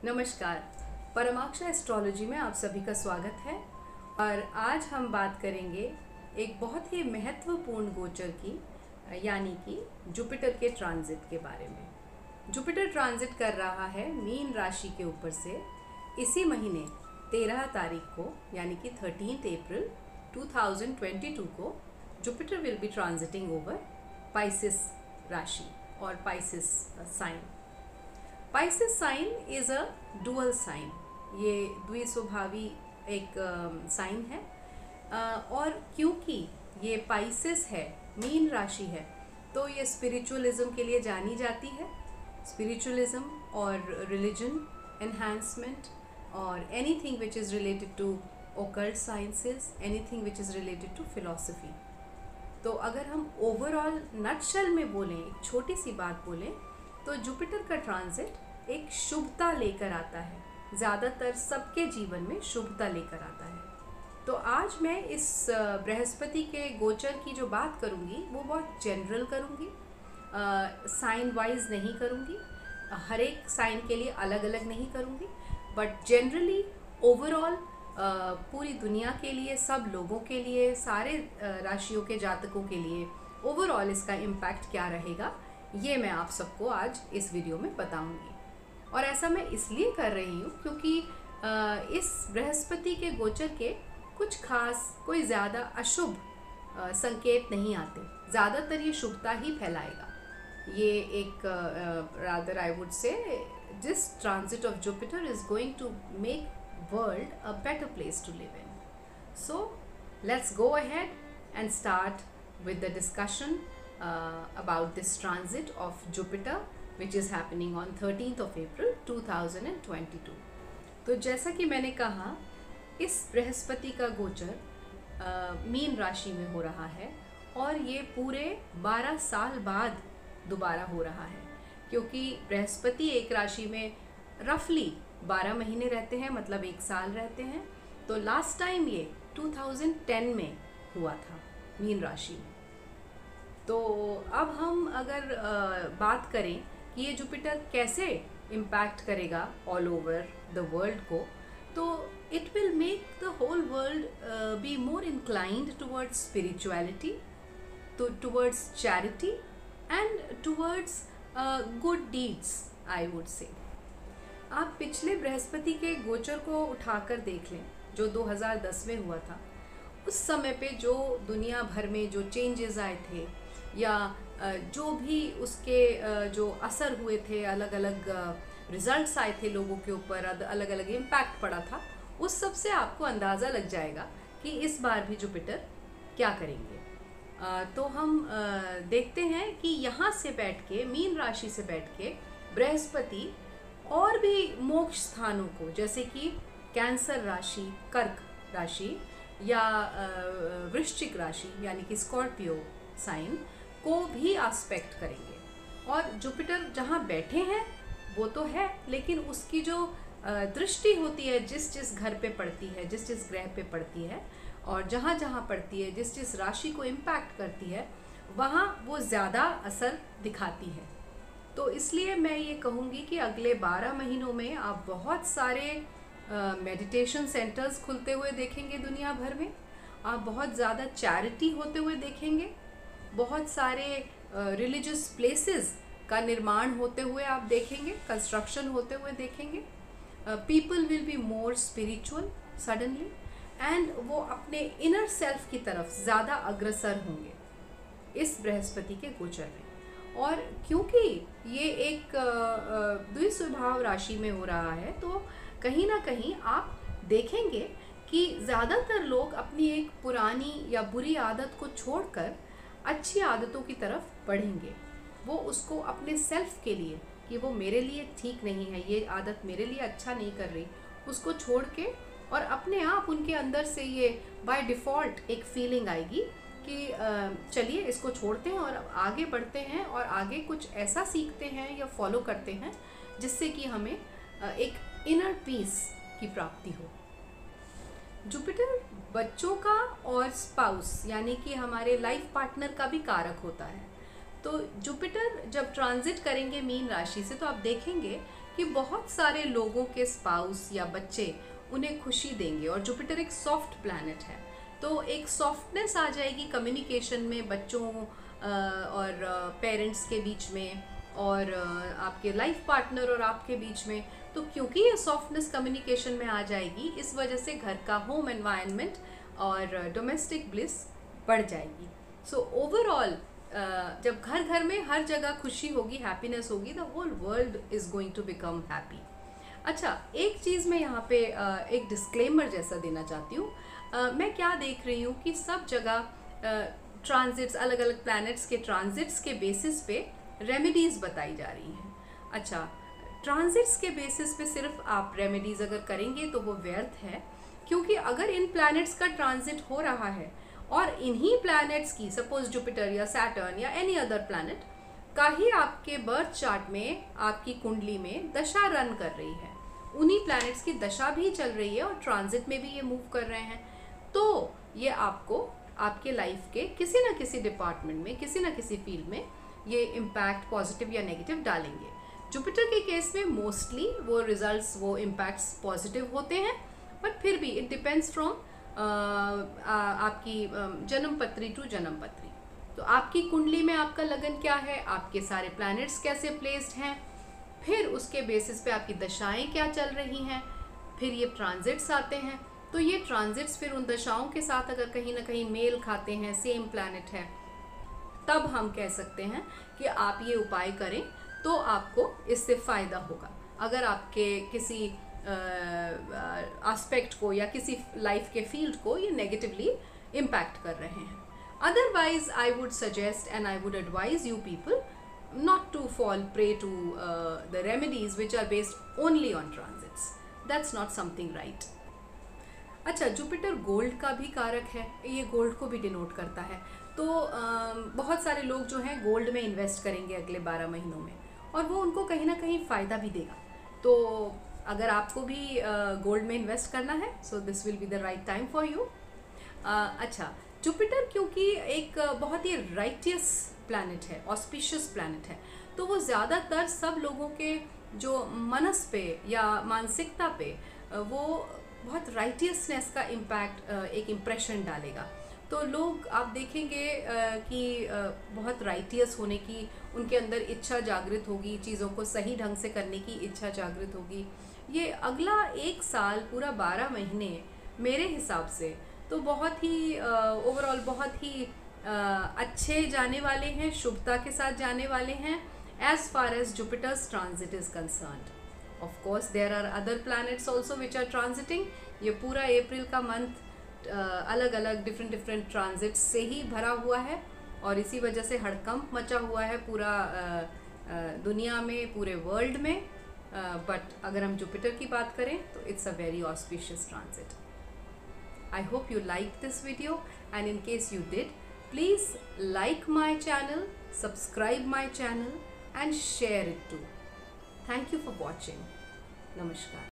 नमस्कार। परमाक्षा एस्ट्रोलॉजी में आप सभी का स्वागत है। और आज हम बात करेंगे एक बहुत ही महत्वपूर्ण गोचर की, यानी कि जुपिटर के ट्रांजिट के बारे में। जुपिटर ट्रांजिट कर रहा है मीन राशि के ऊपर से इसी महीने 13 तारीख को, यानी कि 13 अप्रैल 2022 को Jupiter will be transiting over Pisces राशि और Pisces sign. Pisces sign is a dual sign, ये द्विस्वभावी एक साइन है। और क्योंकि ये पाइसेस है, मीन राशि है, तो ये स्पिरिचुअलिज्म के लिए जानी जाती है। स्पिरिचुअलिज्म और रिलीजन एनहांसमेंट और anything which is related to occult sciences, anything which is related to philosophy. तो अगर हम ओवरऑल नटशेल में बोलें, एक छोटी सी बात बोलें, तो जुपिटर का ट्रांजिट एक शुभता लेकर आता है, ज़्यादातर सबके जीवन में शुभता लेकर आता है। तो आज मैं इस बृहस्पति के गोचर की जो बात करूँगी वो बहुत जनरल करूँगी, साइन वाइज नहीं करूँगी, हर एक साइन के लिए अलग अलग नहीं करूँगी, बट जनरली ओवरऑल पूरी दुनिया के लिए, सब लोगों के लिए, सारे राशियों के जातकों के लिए ओवरऑल इसका इम्पैक्ट क्या रहेगा, ये मैं आप सबको आज इस वीडियो में बताऊंगी। और ऐसा मैं इसलिए कर रही हूँ क्योंकि इस बृहस्पति के गोचर के कुछ खास, कोई ज़्यादा अशुभ संकेत नहीं आते, ज़्यादातर ये शुभता ही फैलाएगा। ये एक rather I would say this transit of Jupiter is going to make world a better place to live in. So let's go ahead and start with the discussion about this transit of Jupiter which is happening on 13th of April 2022. तो जैसा कि मैंने कहा, इस बृहस्पति का गोचर mean राशि में हो रहा है और ये पूरे 12 साल बाद दोबारा हो रहा है, क्योंकि बृहस्पति एक राशि में रफली 12 महीने रहते हैं, मतलब एक साल रहते हैं। तो लास्ट टाइम ये 2010 में हुआ था मीन राशि में। तो अब हम अगर बात करें कि ये जुपिटर कैसे इम्पैक्ट करेगा ऑल ओवर द वर्ल्ड को, तो it will make the whole world be more inclined towards spirituality, towards charity and towards good deeds, I would say. आप पिछले बृहस्पति के गोचर को उठाकर देख लें, जो 2010 में हुआ था। उस समय पे जो दुनिया भर में जो चेंजेस आए थे, या जो भी उसके जो असर हुए थे, अलग अलग रिजल्ट्स आए थे लोगों के ऊपर, अलग अलग इम्पैक्ट पड़ा था, उस सब से आपको अंदाज़ा लग जाएगा कि इस बार भी जुपिटर क्या करेंगे। तो हम देखते हैं कि यहाँ से बैठ के, मीन राशि से बैठ के बृहस्पति और भी मोक्ष स्थानों को, जैसे कि कैंसर राशि, कर्क राशि या वृश्चिक राशि यानी कि स्कॉर्पियो साइन को भी आस्पेक्ट करेंगे। और जुपिटर जहाँ बैठे हैं वो तो है, लेकिन उसकी जो दृष्टि होती है, जिस जिस घर पे पड़ती है, जिस जिस ग्रह पे पड़ती है, और जहाँ जहाँ पड़ती है, जिस जिस राशि को इम्पैक्ट करती है, वहाँ वो ज़्यादा असर दिखाती है। तो इसलिए मैं ये कहूँगी कि अगले 12 महीनों में आप बहुत सारे मेडिटेशन सेंटर्स खुलते हुए देखेंगे दुनिया भर में, आप बहुत ज़्यादा चैरिटी होते हुए देखेंगे, बहुत सारे रिलीजियस प्लेसेस का निर्माण होते हुए आप देखेंगे, कंस्ट्रक्शन होते हुए देखेंगे। People will be more spiritual suddenly, and वो अपने इनर सेल्फ की तरफ ज़्यादा अग्रसर होंगे इस बृहस्पति के गोचर में। और क्योंकि ये एक द्विस्वभाव राशि में हो रहा है, तो कहीं ना कहीं आप देखेंगे कि ज़्यादातर लोग अपनी एक पुरानी या बुरी आदत को छोड़कर अच्छी आदतों की तरफ बढ़ेंगे। वो उसको अपने सेल्फ के लिए, कि वो मेरे लिए ठीक नहीं है, ये आदत मेरे लिए अच्छा नहीं कर रही, उसको छोड़ के, और अपने आप उनके अंदर से ये बाय डिफ़ॉल्ट एक फीलिंग आएगी कि चलिए इसको छोड़ते हैं और आगे बढ़ते हैं और आगे कुछ ऐसा सीखते हैं या फॉलो करते हैं जिससे कि हमें एक इनर पीस की प्राप्ति हो। जुपिटर बच्चों का और स्पाउस यानी कि हमारे लाइफ पार्टनर का भी कारक होता है। तो जुपिटर जब ट्रांजिट करेंगे मीन राशि से, तो आप देखेंगे कि बहुत सारे लोगों के स्पाउस या बच्चे उन्हें खुशी देंगे। और जुपिटर एक सॉफ्ट प्लैनेट है, तो एक सॉफ्टनेस आ जाएगी कम्युनिकेशन में बच्चों और पेरेंट्स के बीच में, और आपके लाइफ पार्टनर और आपके बीच में। तो क्योंकि ये सॉफ्टनेस कम्युनिकेशन में आ जाएगी, इस वजह से घर का होम एनवायरनमेंट और डोमेस्टिक ब्लिस बढ़ जाएगी। सो ओवरऑल जब घर घर में हर जगह खुशी होगी, हैप्पीनेस होगी, the whole world is going to become happy. अच्छा, एक चीज़ मैं यहाँ पे एक डिस्क्लेमर जैसा देना चाहती हूँ। मैं क्या देख रही हूँ कि सब जगह ट्रांजिट्स, अलग अलग प्लैनेट्स के ट्रांजिट्स के बेसिस पे रेमेडीज़ बताई जा रही हैं। अच्छा, ट्रांजिट्स के बेसिस पे सिर्फ आप रेमेडीज़ अगर करेंगे तो वो व्यर्थ है, क्योंकि अगर इन प्लैनेट्स का ट्रांजिट हो रहा है और इन्हीं प्लैनेट्स की, सपोज जुपिटर या सैटर्न या एनी अदर प्लैनेट का ही आपके बर्थ चार्ट में, आपकी कुंडली में दशा रन कर रही है, उन्हीं प्लैनेट्स की दशा भी चल रही है और ट्रांजिट में भी ये मूव कर रहे हैं, तो ये आपको आपके लाइफ के किसी ना किसी डिपार्टमेंट में, किसी ना किसी फील्ड में ये इम्पैक्ट पॉजिटिव या नेगेटिव डालेंगे। जुपिटर के केस में मोस्टली वो रिजल्ट्स, वो इम्पैक्ट्स पॉजिटिव होते हैं, बट फिर भी इट डिपेंड्स फ्रॉम आपकी जन्म पत्री टू जन्म पत्री। तो आपकी कुंडली में आपका लगन क्या है, आपके सारे प्लैनेट्स कैसे प्लेस्ड हैं, फिर उसके बेसिस पे आपकी दशाएं क्या चल रही हैं, फिर ये ट्रांजिट्स आते हैं। तो ये ट्रांजिट्स फिर उन दशाओं के साथ अगर कहीं ना कहीं मेल खाते हैं, सेम प्लैनेट है, तब हम कह सकते हैं कि आप ये उपाय करें तो आपको इससे फ़ायदा होगा। अगर आपके किसी एस्पेक्ट को या किसी लाइफ के फील्ड को ये नेगेटिवली इम्पैक्ट कर रहे हैं। Otherwise I would suggest and I would advise you people not to fall prey to the remedies which are based only on transits. That's not something right. अच्छा, Jupiter gold का भी कारक है, ये gold को भी डिनोट करता है। तो बहुत सारे लोग जो हैं गोल्ड में इन्वेस्ट करेंगे अगले 12 महीनों में, और वो उनको कहीं ना कहीं फ़ायदा भी देगा। तो अगर आपको भी गोल्ड में इन्वेस्ट करना है, so this will be the right time for you. अच्छा, जुपिटर क्योंकि एक बहुत ही राइटियस प्लैनेट है, ऑस्पिशियस प्लैनेट है, तो वो ज़्यादातर सब लोगों के जो मनस पे या मानसिकता पे वो बहुत राइटियसनेस का इम्पैक्ट, एक इम्प्रेशन डालेगा। तो लोग आप देखेंगे कि बहुत राइटियस होने की उनके अंदर इच्छा जागृत होगी, चीज़ों को सही ढंग से करने की इच्छा जागृत होगी। ये अगला 1 साल पूरा 12 महीने मेरे हिसाब से तो बहुत ही ओवरऑल बहुत ही अच्छे जाने वाले हैं, शुभता के साथ जाने वाले हैं, as far as Jupiter's transit is concerned. Of course there are other planets also which are transiting. ये पूरा अप्रैल का मंथ अलग अलग डिफरेंट ट्रांजिट्स से ही भरा हुआ है, और इसी वजह से हड़कंप मचा हुआ है पूरा दुनिया में, पूरे वर्ल्ड में। बट अगर हम जुपिटर की बात करें तो it's a very auspicious transit. I hope you liked this video, and in case you did, please like my channel, subscribe my channel and share it too. Thank you for watching. Namaskar.